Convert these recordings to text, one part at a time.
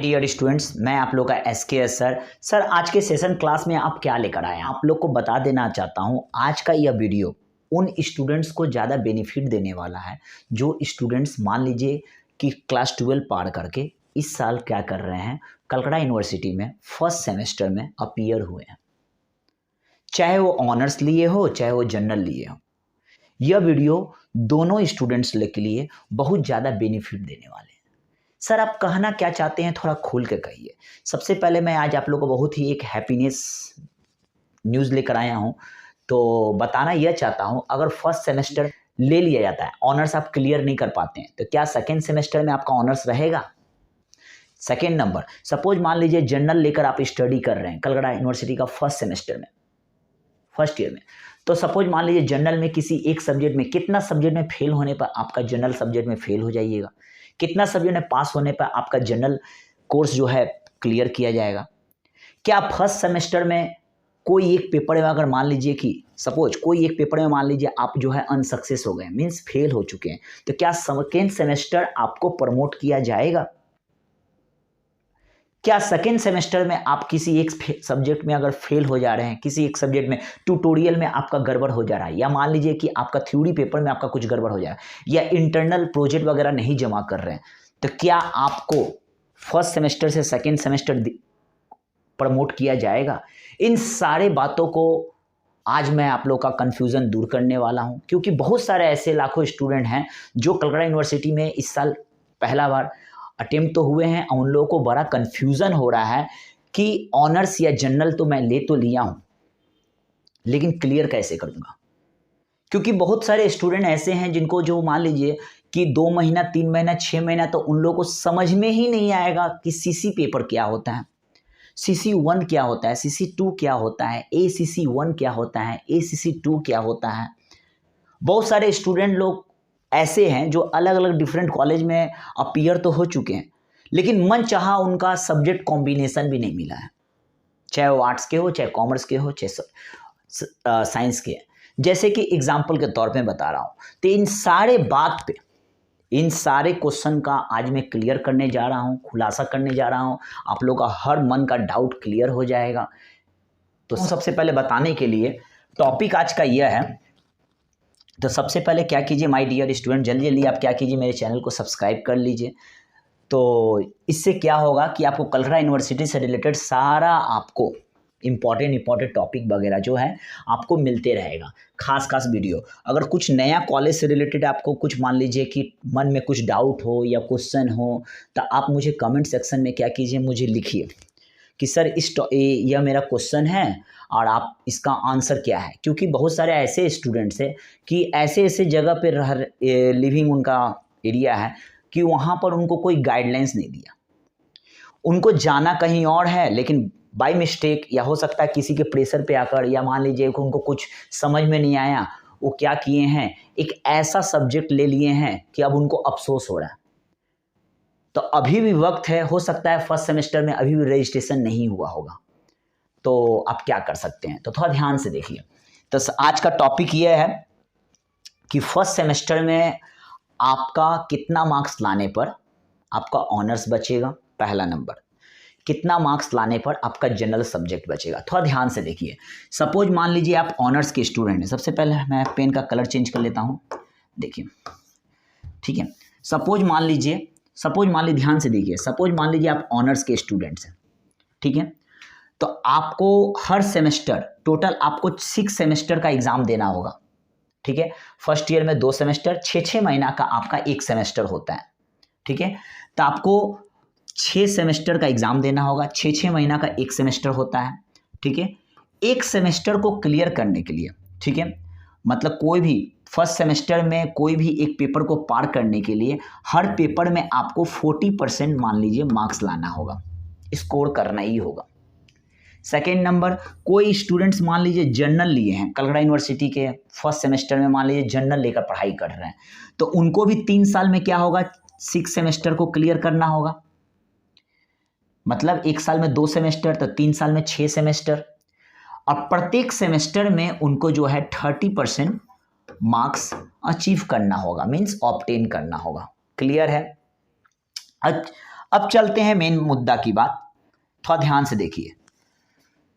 Dear students, मैं आप लोग का एसकेएस सर आज के सेशन क्लास में आप क्या लेकर आए हैं? आप लोग को बता देना चाहता हूं, आज का यह वीडियो उन स्टूडेंट्स को ज़्यादा बेनिफिट देने वाला है जो स्टूडेंट्स मान लीजिए कि क्लास 12 पार करके इस साल क्या कर रहे हैं, कलकत्ता यूनिवर्सिटी में फर्स्ट सेमेस्टर में अपीयर हुए हैं, चाहे वो ऑनर्स लिए हो चाहे वो जनरल लिए हो। यह वीडियो दोनों स्टूडेंट्स के लिए बहुत ज़्यादा बेनिफिट देने वाले हैं। सर आप कहना क्या चाहते हैं, थोड़ा खोल के कहिए। सबसे पहले मैं आज आप लोगों को बहुत ही एक हैप्पीनेस न्यूज़ लेकर आया हूं, तो बताना यह चाहता हूं, अगर फर्स्ट सेमेस्टर ले लिया जाता है, ऑनर्स आप क्लियर नहीं कर पाते हैं, तो क्या सेकेंड सेमेस्टर में आपका ऑनर्स रहेगा? सेकेंड नंबर, सपोज मान लीजिए जनरल लेकर आप स्टडी कर रहे हैं कलकत्ता यूनिवर्सिटी का फर्स्ट सेमेस्टर में, फर्स्ट ईयर में, तो सपोज मान लीजिए जनरल में किसी एक सब्जेक्ट में, कितना सब्जेक्ट में फेल होने पर आपका जनरल सब्जेक्ट में फेल हो जाइएगा, कितना सब्जेक्ट में पास होने पर आपका जनरल कोर्स जो है क्लियर किया जाएगा। क्या फर्स्ट सेमेस्टर में कोई एक पेपर में अगर मान लीजिए कि सपोज कोई एक पेपर में मान लीजिए आप जो है अनसक्सेस हो गए, मीन्स फेल हो चुके हैं, तो क्या सेकेंड सेमेस्टर आपको प्रमोट किया जाएगा? क्या सेकेंड सेमेस्टर में आप किसी एक सब्जेक्ट में अगर फेल हो जा रहे हैं, किसी एक सब्जेक्ट में ट्यूटोरियल में आपका गड़बड़ हो जा रहा है, या मान लीजिए कि आपका थ्योरी पेपर में आपका कुछ गड़बड़ हो जा रहा है, या इंटरनल प्रोजेक्ट वगैरह नहीं जमा कर रहे हैं, तो क्या आपको फर्स्ट सेमेस्टर से सेकेंड सेमेस्टर प्रमोट किया जाएगा? इन सारे बातों को आज मैं आप लोग का कन्फ्यूज़न दूर करने वाला हूँ, क्योंकि बहुत सारे ऐसे लाखों स्टूडेंट हैं जो कलकत्ता यूनिवर्सिटी में इस साल पहला बार अटेम्प्ट तो हुए हैं, और उन लोगों को बड़ा कन्फ्यूज़न हो रहा है कि ऑनर्स या जनरल तो मैं ले तो लिया हूँ, लेकिन क्लियर कैसे करूँगा? क्योंकि बहुत सारे स्टूडेंट ऐसे हैं जिनको जो मान लीजिए कि 2 महीना 3 महीना 6 महीना तो उन लोगों को समझ में ही नहीं आएगा कि सीसी पेपर क्या होता है, CC1 क्या होता है, CC2 क्या होता है, ACC1 क्या होता है, ACC2 क्या होता है। बहुत सारे स्टूडेंट लोग ऐसे हैं जो अलग अलग डिफरेंट कॉलेज में अपीयर तो हो चुके हैं, लेकिन मन चाहा उनका सब्जेक्ट कॉम्बिनेशन भी नहीं मिला है, चाहे वो आर्ट्स के हो, चाहे कॉमर्स के हो, चाहे साइंस के। जैसे कि एग्जाम्पल के तौर पे बता रहा हूँ, तो इन सारे बात पे, इन सारे क्वेश्चन का आज मैं क्लियर करने जा रहा हूँ, खुलासा करने जा रहा हूँ, आप लोग का हर मन का डाउट क्लियर हो जाएगा। तो सबसे पहले बताने के लिए टॉपिक आज का यह है, तो सबसे पहले क्या कीजिए माय डियर स्टूडेंट, जल्दी जल्दी आप क्या कीजिए, मेरे चैनल को सब्सक्राइब कर लीजिए। तो इससे क्या होगा कि आपको कलकत्ता यूनिवर्सिटी से रिलेटेड सारा आपको इम्पॉर्टेंट टॉपिक वगैरह जो है आपको मिलते रहेगा, खास वीडियो। अगर कुछ नया कॉलेज से रिलेटेड आपको कुछ मान लीजिए कि मन में कुछ डाउट हो या क्वेश्चन हो, तो आप मुझे कमेंट सेक्शन में क्या कीजिए, मुझे लिखिए कि सर यह मेरा क्वेश्चन है और आप इसका आंसर क्या है। क्योंकि बहुत सारे ऐसे स्टूडेंट्स हैं कि ऐसे जगह पर लिविंग उनका एरिया है कि वहाँ पर उनको कोई गाइडलाइंस नहीं दिया, उनको जाना कहीं और है, लेकिन बाय मिस्टेक या हो सकता है किसी के प्रेशर पे आकर, या मान लीजिए कि उनको कुछ समझ में नहीं आया, वो क्या किए हैं, एक ऐसा सब्जेक्ट ले लिए हैं कि अब उनको अफसोस हो रहा है। तो अभी भी वक्त है, हो सकता है फर्स्ट सेमेस्टर में अभी भी रजिस्ट्रेशन नहीं हुआ होगा, तो आप क्या कर सकते हैं, तो थोड़ा ध्यान से देखिए। तो आज का टॉपिक यह है कि फर्स्ट सेमेस्टर में आपका कितना मार्क्स लाने पर आपका ऑनर्स बचेगा, पहला नंबर, कितना मार्क्स लाने पर आपका जनरल सब्जेक्ट बचेगा। थोड़ा ध्यान से देखिए। सपोज मान लीजिए आप ऑनर्स के स्टूडेंट हैं, सबसे पहले मैं पेन का कलर चेंज कर लेता हूँ, देखिए, ठीक है। सपोज मान लीजिए ध्यान से देखिए, सपोज मान लीजिए आप ऑनर्स के स्टूडेंट्स हैं, ठीक है। तो आपको हर सेमेस्टर टोटल आपको 6 सेमेस्टर का एग्जाम देना होगा, ठीक है। फर्स्ट ईयर में 2 सेमेस्टर, 6 महीना का आपका एक सेमेस्टर होता है, ठीक है। तो आपको 6 सेमेस्टर का एग्जाम देना होगा, 6 महीना का एक सेमेस्टर होता है, ठीक है। एक सेमेस्टर को क्लियर करने के लिए, ठीक है, मतलब कोई भी फर्स्ट सेमेस्टर में कोई भी एक पेपर को पार करने के लिए हर पेपर में आपको 40% मान लीजिए मार्क्स लाना होगा, स्कोर करना ही होगा। सेकेंड नंबर, कोई स्टूडेंट्स मान लीजिए जनरल लिए हैं कलकत्ता यूनिवर्सिटी के फर्स्ट सेमेस्टर में, मान लीजिए जनरल लेकर पढ़ाई कर रहे हैं, तो उनको भी 3 साल में क्या होगा, 6 सेमेस्टर को क्लियर करना होगा। मतलब 1 साल में 2 सेमेस्टर, तो 3 साल में 6 सेमेस्टर, और प्रत्येक सेमेस्टर में उनको जो है 30% मार्क्स अचीव करना होगा, मीन्स ऑब्टेन करना होगा। क्लियर है? अब चलते हैं मेन मुद्दा की बात, थोड़ा ध्यान से देखिए।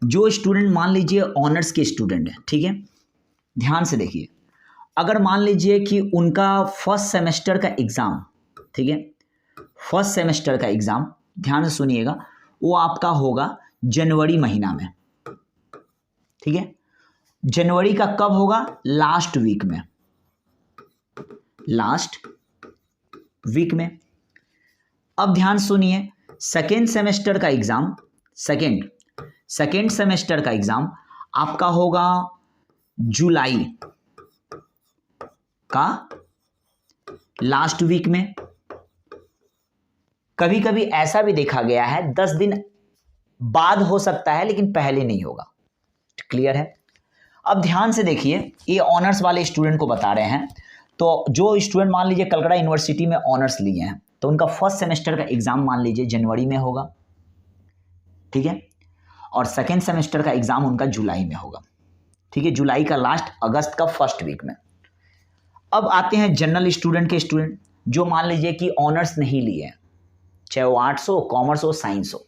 जो स्टूडेंट मान लीजिए ऑनर्स के स्टूडेंट है, ठीक है, ध्यान से देखिए। अगर मान लीजिए कि उनका फर्स्ट सेमेस्टर का एग्जाम, ठीक है, फर्स्ट सेमेस्टर का एग्जाम ध्यान से सुनिएगा, वो आपका होगा जनवरी महीना में, ठीक है। जनवरी का कब होगा? लास्ट वीक में, लास्ट वीक में। अब ध्यान सुनिए, सेकेंड सेमेस्टर का एग्जाम, सेकेंड सेमेस्टर का एग्जाम आपका होगा जुलाई का लास्ट वीक में। कभी कभी ऐसा भी देखा गया है 10 दिन बाद हो सकता है, लेकिन पहले नहीं होगा। क्लियर है? अब ध्यान से देखिए, ये ऑनर्स वाले स्टूडेंट को बता रहे हैं। तो जो स्टूडेंट मान लीजिए कलकत्ता यूनिवर्सिटी में ऑनर्स लिए हैं, तो उनका फर्स्ट सेमेस्टर का एग्जाम मान लीजिए जनवरी में होगा, ठीक है, और सेकेंड सेमेस्टर का एग्जाम उनका जुलाई में होगा, ठीक है, जुलाई का लास्ट, अगस्त का फर्स्ट वीक में। अब आते हैं जनरल स्टूडेंट के स्टूडेंट, जो मान लीजिए कि ऑनर्स नहीं लिए हैं, चाहे वो आर्ट्स हो, कॉमर्स हो, साइंस हो,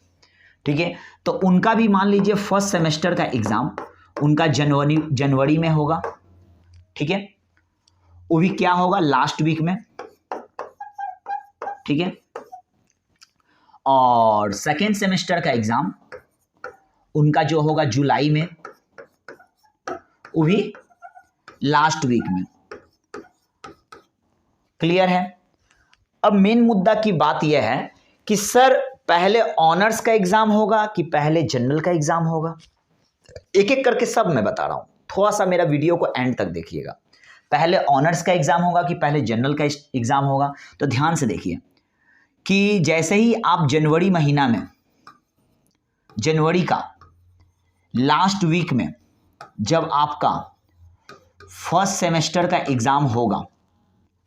ठीक है, तो उनका भी मान लीजिए फर्स्ट सेमेस्टर का एग्जाम उनका जनवरी में होगा, ठीक है, वो भी क्या होगा? लास्ट वीक में, ठीक है। और सेकेंड सेमेस्टर का एग्जाम उनका जो होगा जुलाई में, वो भी लास्ट वीक में। क्लियर है? अब मेन मुद्दा की बात यह है कि सर पहले ऑनर्स का एग्जाम होगा कि पहले जनरल का एग्जाम होगा? एक एक करके सब मैं बता रहा हूं, थोड़ा सा मेरा वीडियो को एंड तक देखिएगा। पहले ऑनर्स का एग्जाम होगा कि पहले जनरल का एग्जाम होगा? तो ध्यान से देखिए कि जैसे ही आप जनवरी महीना में, जनवरी का लास्ट वीक में जब आपका फर्स्ट सेमेस्टर का एग्जाम होगा,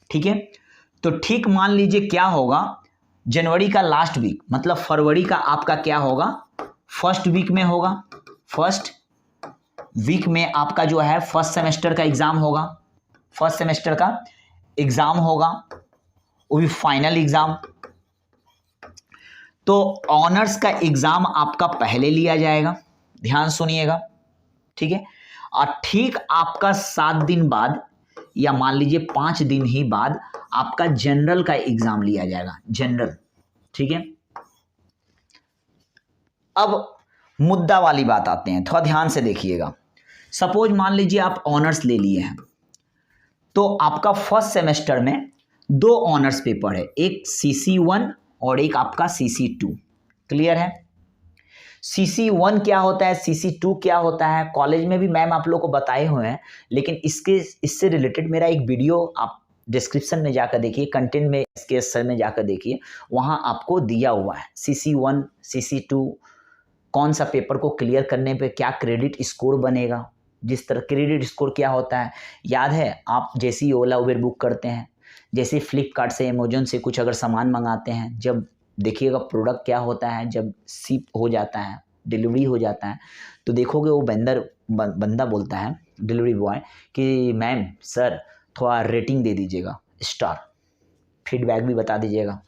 ठीक है, तो ठीक मान लीजिए क्या होगा, जनवरी का लास्ट वीक मतलब फरवरी का आपका क्या होगा? फर्स्ट वीक में होगा। फर्स्ट वीक में आपका जो है फर्स्ट सेमेस्टर का एग्जाम होगा, फर्स्ट सेमेस्टर का एग्जाम होगा, वो भी फाइनल एग्जाम। तो ऑनर्स का एग्जाम आपका पहले लिया जाएगा, ध्यान सुनिएगा, ठीक है, और ठीक आपका 7 दिन बाद या मान लीजिए 5 दिन ही बाद आपका जनरल का एग्जाम लिया जाएगा, जनरल, ठीक है। अब मुद्दा वाली बात आते हैं, थोड़ा ध्यान से देखिएगा। सपोज मान लीजिए आप ऑनर्स ले लिए हैं, तो आपका फर्स्ट सेमेस्टर में 2 ऑनर्स पेपर है, एक CC1 और एक आपका CC2। क्लियर है? CC1 क्या होता है, CC2 क्या होता है, कॉलेज में भी मैम आप लोग को बताए हुए हैं, लेकिन इससे रिलेटेड मेरा एक वीडियो आप डिस्क्रिप्शन में जाकर देखिए, कंटेंट में इसके सर में जाकर देखिए, वहाँ आपको दिया हुआ है CC1 CC2 कौन सा पेपर को क्लियर करने पे क्या क्रेडिट स्कोर बनेगा। जिस तरह क्रेडिट स्कोर क्या होता है याद है? आप जैसे ही ओला उबेर बुक करते हैं, जैसे फ्लिपकार्ट से, अमेजोन से कुछ अगर सामान मंगाते हैं, जब देखिएगा प्रोडक्ट क्या होता है, जब शिप हो जाता है, डिलीवरी हो जाता है, तो देखोगे वो बंदा बोलता है, डिलीवरी बॉय, कि मैम सर थोड़ा रेटिंग दे दीजिएगा, स्टार, फीडबैक भी बता दीजिएगा।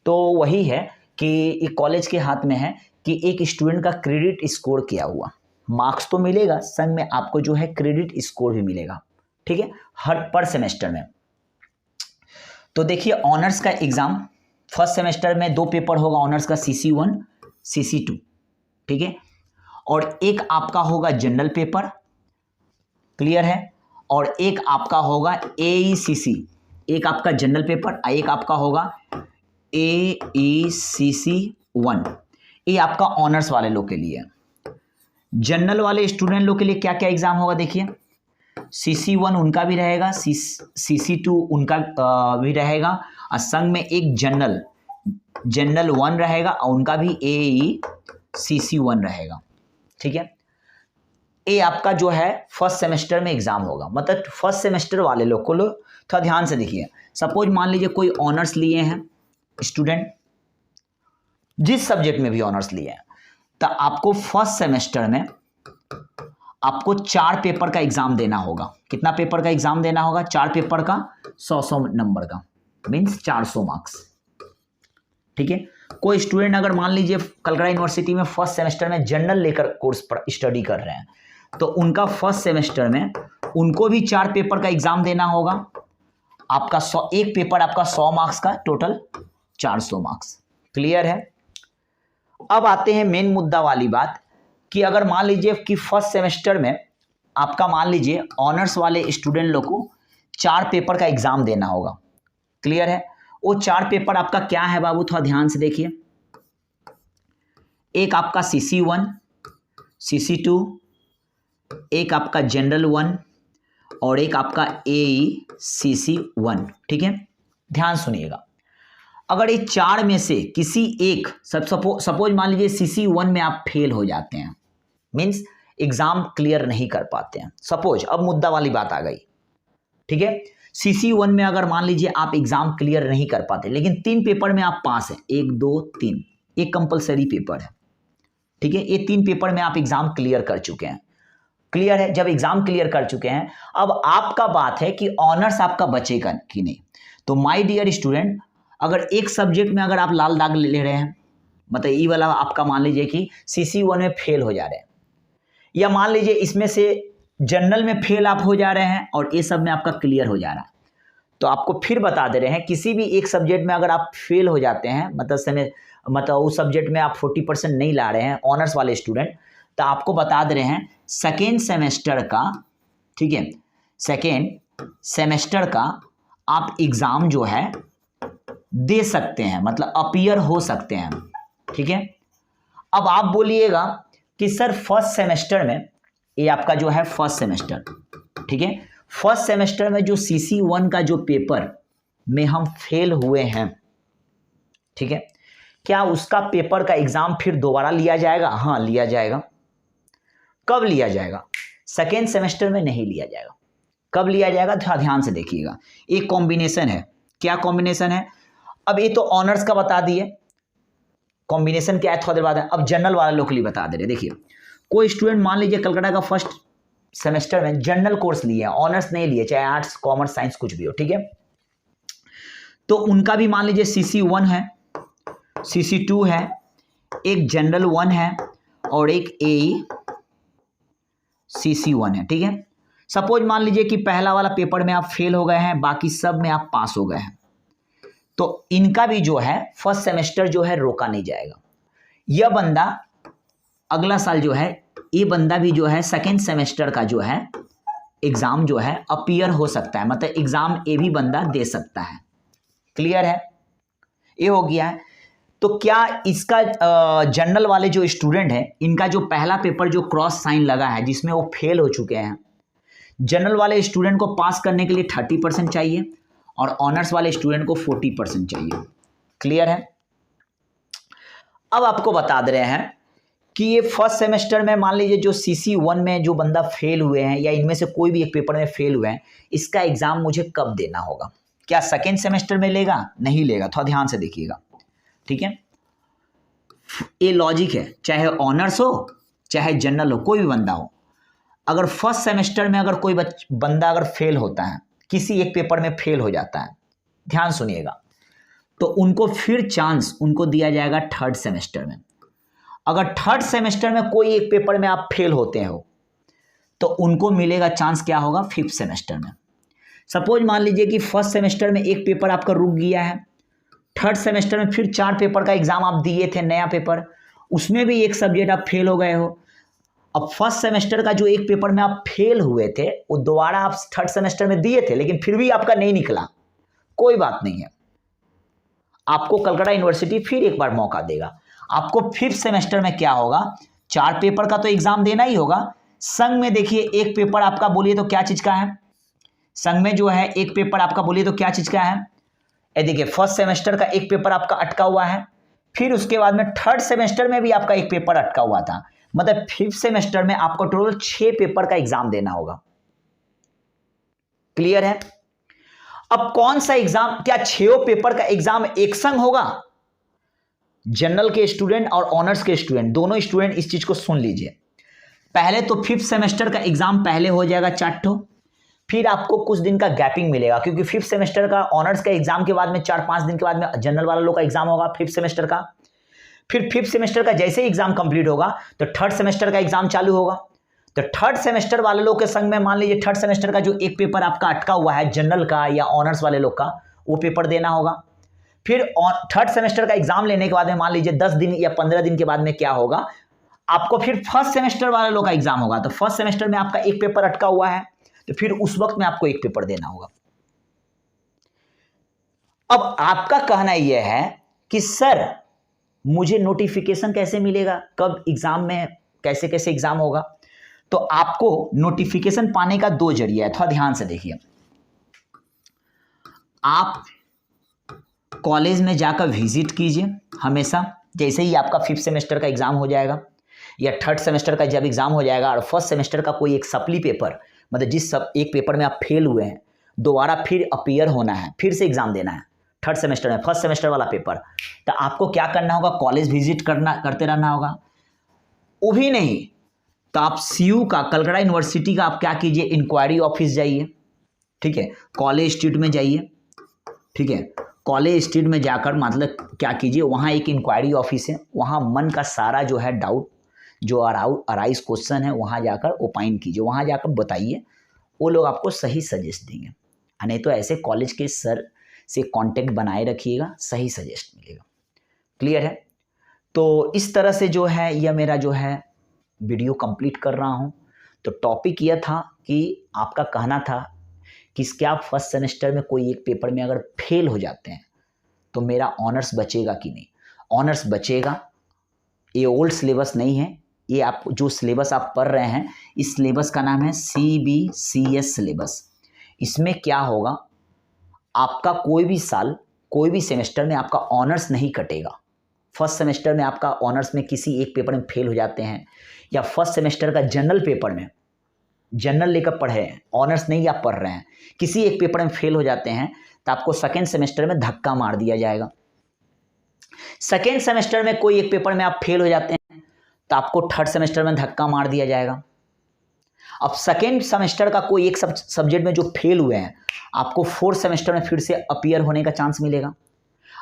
तो वही है कि एक कॉलेज के हाथ में है कि एक स्टूडेंट का क्रेडिट स्कोर क्या हुआ, मार्क्स तो मिलेगा, संग में आपको जो है क्रेडिट स्कोर भी मिलेगा, ठीक है, हर पर सेमेस्टर में। तो देखिए ऑनर्स का एग्जाम फर्स्ट सेमेस्टर में 2 पेपर होगा, ऑनर्स का CC1 CC2, ठीक है, और एक आपका होगा जनरल पेपर, क्लियर है, और एक आपका होगा AECC, एक आपका जनरल पेपर, एक आपका होगा AECC1। ये आपका ऑनर्स वाले लोग के लिए। जनरल वाले स्टूडेंट लोग के लिए क्या क्या एग्जाम होगा देखिए, CC1 उनका भी रहेगा, CC2 उनका भी रहेगा, और संग में एक जनरल 1 रहेगा, और उनका भी AECC1 रहेगा, ठीक है। ये आपका जो है फर्स्ट सेमेस्टर में एग्जाम होगा, मतलब फर्स्ट सेमेस्टर वाले लोग को थोड़ा ध्यान से देखिए। सपोज मान लीजिए कोई ऑनर्स लिए हैं स्टूडेंट, जिस सब्जेक्ट में भी ऑनर्स लिए हैं, तो आपको फर्स्ट सेमेस्टर में आपको 4 पेपर का एग्जाम देना होगा। कितना पेपर का एग्जाम देना होगा? 4 पेपर का 100 नंबर का, मीन्स 400 मार्क्स, ठीक है। कोई स्टूडेंट अगर मान लीजिए कलकत्ता यूनिवर्सिटी में फर्स्ट सेमेस्टर में जनरल लेकर कोर्स पर स्टडी कर रहे हैं, तो उनका फर्स्ट सेमेस्टर में उनको भी 4 पेपर का एग्जाम देना होगा। आपका 100, एक पेपर आपका 100 मार्क्स का, टोटल 400 मार्क्स। क्लियर है। अब आते हैं मेन मुद्दा वाली बात कि अगर मान लीजिए कि फर्स्ट सेमेस्टर में आपका मान लीजिए ऑनर्स वाले स्टूडेंट लोग को 4 पेपर का एग्जाम देना होगा। क्लियर है। वो 4 पेपर आपका क्या है बाबू, थोड़ा ध्यान से देखिए। एक आपका CC1, CC2, एक आपका जनरल 1 और एक आपका AECC1। ठीक है, ध्यान सुनिएगा। अगर ये 4 में से किसी एक, सपोज मान लीजिए CC1 में आप फेल हो जाते हैं, मीन्स एग्जाम क्लियर नहीं कर पाते हैं, सपोज, अब मुद्दा वाली बात आ गई। ठीक है, CC1 में अगर मान लीजिए आप एग्जाम क्लियर नहीं कर पाते, लेकिन 3 पेपर में आप पास हैं, 1 2 3, एक कंपलसरी पेपर है। ठीक है, ये 3 पेपर में आप एग्जाम क्लियर कर चुके हैं। क्लियर है। जब एग्जाम क्लियर कर चुके हैं, अब आपका बात है कि ऑनर्स आपका बचेगा कि नहीं। तो माय डियर स्टूडेंट, अगर एक सब्जेक्ट में अगर आप लाल दाग ले रहे हैं, मतलब ये वाला आपका मान लीजिए कि CC1 में फेल हो जा रहे हैं, या मान लीजिए इसमें से जनरल में फेल आप हो जा रहे हैं और ये सब में आपका क्लियर हो जा रहा है, तो आपको फिर बता दे रहे हैं किसी भी एक सब्जेक्ट में अगर आप फेल हो जाते हैं, मतलब उस सब्जेक्ट में आप 40% नहीं ला रहे हैं ऑनर्स वाले स्टूडेंट, तो आपको बता दे रहे हैं सेकेंड सेमेस्टर का, ठीक है, सेकेंड सेमेस्टर का आप एग्जाम जो है दे सकते हैं, मतलब अपीयर हो सकते हैं। ठीक है। अब आप बोलिएगा कि सर फर्स्ट सेमेस्टर में, ये आपका जो है फर्स्ट सेमेस्टर, ठीक है, फर्स्ट सेमेस्टर में जो CC1 का जो पेपर में हम फेल हुए हैं, ठीक है, क्या उसका पेपर का एग्जाम फिर दोबारा लिया जाएगा? हाँ, लिया जाएगा। कब लिया जाएगा? सेकेंड सेमेस्टर में नहीं लिया जाएगा। कब लिया जाएगा? थोड़ा ध्यान से देखिएगा। एक कॉम्बिनेशन है। क्या कॉम्बिनेशन है? अब ये तो ऑनर्स का बता दिए, कॉम्बिनेशन क्या है थोड़ा देर बाद है। अब जनरल वाले लोग के लिए बता दे रहे। देखिए, कोई स्टूडेंट मान लीजिए कलकत्ता का फर्स्ट सेमेस्टर में जनरल कोर्स लिए, ऑनर्स नहीं लिए, चाहे आर्ट्स कॉमर्स साइंस कुछ भी हो, ठीक है, तो उनका भी मान लीजिए CC1 है, CC2 है, एक जनरल 1 है और एक AECC1 है। ठीक है, सपोज मान लीजिए कि पहला वाला पेपर में आप फेल हो गए हैं, बाकी सब में आप पास हो गए हैं, तो इनका भी जो है फर्स्ट सेमेस्टर जो है रोका नहीं जाएगा। यह बंदा अगला साल जो है, ये बंदा भी जो है सेकेंड सेमेस्टर का जो है एग्जाम जो है अपीयर हो सकता है, मतलब एग्जाम ये भी बंदा दे सकता है। क्लियर है? ये हो गया है। तो क्या इसका जनरल वाले जो स्टूडेंट है, इनका जो पहला पेपर जो क्रॉस साइन लगा है जिसमें वो फेल हो चुके हैं, जनरल वाले स्टूडेंट को पास करने के लिए 30% चाहिए और ऑनर्स वाले स्टूडेंट को 40% चाहिए। क्लियर है? अब आपको बता दे रहे हैं कि ये फर्स्ट सेमेस्टर में मान लीजिए जो CC1 में जो बंदा फेल हुए हैं या इनमें से कोई भी एक पेपर में फेल हुए हैं, इसका एग्जाम मुझे कब देना होगा? क्या सेकेंड सेमेस्टर में लेगा? नहीं लेगा। थोड़ा ध्यान से देखिएगा। ठीक है, ये लॉजिक है, चाहे ऑनर्स हो चाहे जनरल हो, कोई भी बंदा हो, अगर फर्स्ट सेमेस्टर में अगर कोई बंदा अगर फेल होता है, किसी एक पेपर में फेल हो जाता है, ध्यान सुनिएगा, तो उनको फिर चांस उनको दिया जाएगा थर्ड सेमेस्टर में। अगर थर्ड सेमेस्टर में कोई एक पेपर में आप फेल होते हो तो उनको मिलेगा चांस, क्या होगा, फिफ्थ सेमेस्टर में। सपोज मान लीजिए कि फर्स्ट सेमेस्टर में एक पेपर आपका रुक गया है, थर्ड सेमेस्टर में फिर 4 पेपर का एग्जाम आप दिए थे, नया पेपर, उसमें भी एक सब्जेक्ट आप फेल हो गए हो। अब फर्स्ट सेमेस्टर का जो एक पेपर में आप फेल हुए थे वो दोबारा आप थर्ड सेमेस्टर में दिए थे, लेकिन फिर भी आपका नहीं निकला, कोई बात नहीं है, आपको कलकत्ता यूनिवर्सिटी फिर एक बार मौका देगा। आपको फिफ्थ सेमेस्टर में क्या होगा, 4 पेपर का तो एग्जाम देना ही होगा, संग में देखिए एक पेपर आपका बोलिए तो क्या चीज का है, संग में जो है एक पेपर आपका बोलिए तो क्या चीज का है, ये देखिए फर्स्ट सेमेस्टर का एक पेपर आपका अटका हुआ है, फिर उसके बाद में थर्ड सेमेस्टर में भी आपका एक पेपर अटका हुआ था, मतलब फिफ्थ सेमेस्टर में आपको टोटल 6 पेपर का एग्जाम देना होगा। क्लियर है? अब कौन सा एग्जाम, क्या 6 पेपर का एग्जाम एक संग होगा? जनरल के स्टूडेंट और ऑनर्स के स्टूडेंट, दोनों स्टूडेंट इस चीज को सुन लीजिए। पहले तो फिफ्थ सेमेस्टर का एग्जाम पहले हो जाएगा 4 फिर आपको कुछ दिन का गैपिंग मिलेगा, क्योंकि फिफ्थ सेमेस्टर का ऑनर्स का एग्जाम के बाद में 4-5 दिन के बाद में जनरल वाला लोग का एग्जाम होगा फिफ्थ सेमेस्टर का, फिर फिफ्थ सेमेस्टर का जैसे ही एग्जाम कंप्लीट होगा तो थर्ड सेमेस्टर का एग्जाम चालू होगा। तो थर्ड सेमेस्टर वाले लोग के संग में मान लीजिए थर्ड सेमेस्टर का जो एक पेपर आपका अटका हुआ है जनरल का या ऑनर्स वाले लोग का, वो पेपर देना होगा। फिर थर्ड सेमेस्टर का एग्जाम लेने के बाद में मान लीजिए 10 दिन या 15 दिन के बाद में क्या होगा, आपको फिर फर्स्ट सेमेस्टर वाले लोग का एग्जाम होगा। तो फर्स्ट सेमेस्टर में आपका एक पेपर अटका हुआ है, तो फिर उस वक्त में आपको एक पेपर देना होगा। अब आपका कहना यह है कि सर मुझे नोटिफिकेशन कैसे मिलेगा, कब एग्जाम में कैसे कैसे एग्जाम होगा। तो आपको नोटिफिकेशन पाने का दो जरिया है, थोड़ा ध्यान से देखिए। आप कॉलेज में जाकर विजिट कीजिए हमेशा, जैसे ही आपका फिफ्थ सेमेस्टर का एग्जाम हो जाएगा या थर्ड सेमेस्टर का जब एग्जाम हो जाएगा और फर्स्ट सेमेस्टर का कोई एक सप्ली पेपर, मतलब जिस सब एक पेपर में आप फेल हुए हैं दोबारा फिर अपीयर होना है, फिर से एग्जाम देना है थर्ड सेमेस्टर में, फर्स्ट सेमेस्टर वाला पेपर, तो आपको क्या करना होगा, कॉलेज विजिट करते रहना होगा। वो भी नहीं तो आप सीयू का, कलकत्ता यूनिवर्सिटी का आप क्या कीजिए, इंक्वायरी ऑफिस जाइए, ठीक है, कॉलेज स्ट्रीट में जाइए, ठीक है, कॉलेज स्ट्रीट में जाकर मतलब क्या कीजिए, वहाँ एक इंक्वायरी ऑफिस है, वहाँ मन का सारा जो है डाउट जो अराइज क्वेश्चन है वहाँ जाकर ओपाइन कीजिए, वहाँ जाकर बताइए, वो लोग आपको सही सजेस्ट देंगे। नहीं तो ऐसे कॉलेज के सर से कांटेक्ट बनाए रखिएगा, सही सजेस्ट मिलेगा। क्लियर है। तो इस तरह से जो है यह मेरा जो है वीडियो कंप्लीट कर रहा हूँ। तो टॉपिक यह था कि आपका कहना था कि क्या फर्स्ट सेमेस्टर में कोई एक पेपर में अगर फेल हो जाते हैं तो मेरा ऑनर्स बचेगा कि नहीं। ऑनर्स बचेगा, ये ओल्ड सिलेबस नहीं है, ये आप जो सिलेबस आप पढ़ रहे हैं इस सिलेबस का नाम है CBCS सिलेबस। इसमें क्या होगा, आपका कोई भी साल कोई भी सेमेस्टर में आपका ऑनर्स नहीं कटेगा। फर्स्ट सेमेस्टर में आपका ऑनर्स में किसी एक पेपर में फेल हो जाते हैं या फर्स्ट सेमेस्टर का जनरल पेपर में, जनरल लेकर पढ़े हैं, ऑनर्स नहीं आप पढ़ रहे हैं, किसी एक पेपर में फेल हो जाते हैं तो आपको सेकेंड सेमेस्टर में धक्का मार दिया जाएगा। सेकेंड सेमेस्टर में कोई एक पेपर में आप फेल हो जाते हैं तो आपको थर्ड सेमेस्टर में धक्का मार दिया जाएगा। अब सेकेंड सेमेस्टर का कोई एक सब्जेक्ट में जो फेल हुए हैं आपको फोर्थ सेमेस्टर में फिर से अपीयर होने का चांस मिलेगा।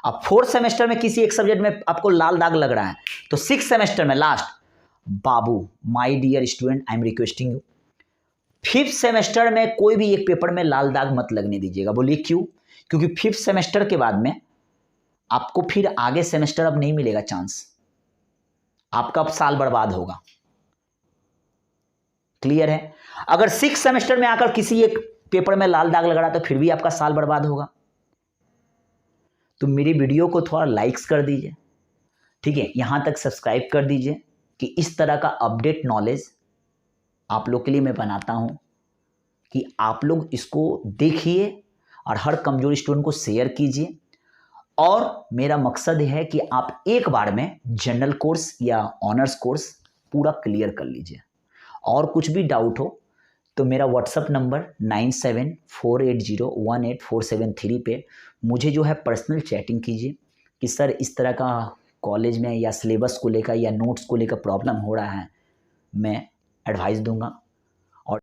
अब फोर्थ सेमेस्टर में किसी एक सब्जेक्ट में आपको लाल दाग लग रहा है तो सिक्स सेमेस्टर में लास्ट, बाबू my dear student I am requesting you, fifth semester में कोई भी एक पेपर में लाल दाग मत लगने दीजिएगा। बोलिए क्यों? क्योंकि फिफ्थ सेमेस्टर के बाद में आपको फिर आगे सेमेस्टर अब नहीं मिलेगा चांस, आपका अब साल बर्बाद होगा। क्लियर है। अगर सिक्स सेमेस्टर में आकर किसी एक पेपर में लाल दाग लग रहा तो फिर भी आपका साल बर्बाद होगा। तो मेरी वीडियो को थोड़ा लाइक्स कर दीजिए, ठीक है, यहां तक सब्सक्राइब कर दीजिए कि इस तरह का अपडेट नॉलेज आप लोग के लिए मैं बनाता हूं कि आप लोग इसको देखिए और हर कमजोर स्टूडेंट को शेयर कीजिए। और मेरा मकसद है कि आप एक बार में जनरल कोर्स या ऑनर्स कोर्स पूरा क्लियर कर लीजिए। और कुछ भी डाउट हो तो मेरा व्हाट्सअप नंबर 9748018473 पे मुझे जो है पर्सनल चैटिंग कीजिए कि सर इस तरह का कॉलेज में या सिलेबस को लेकर या नोट्स को लेकर प्रॉब्लम हो रहा है, मैं एडवाइस दूंगा।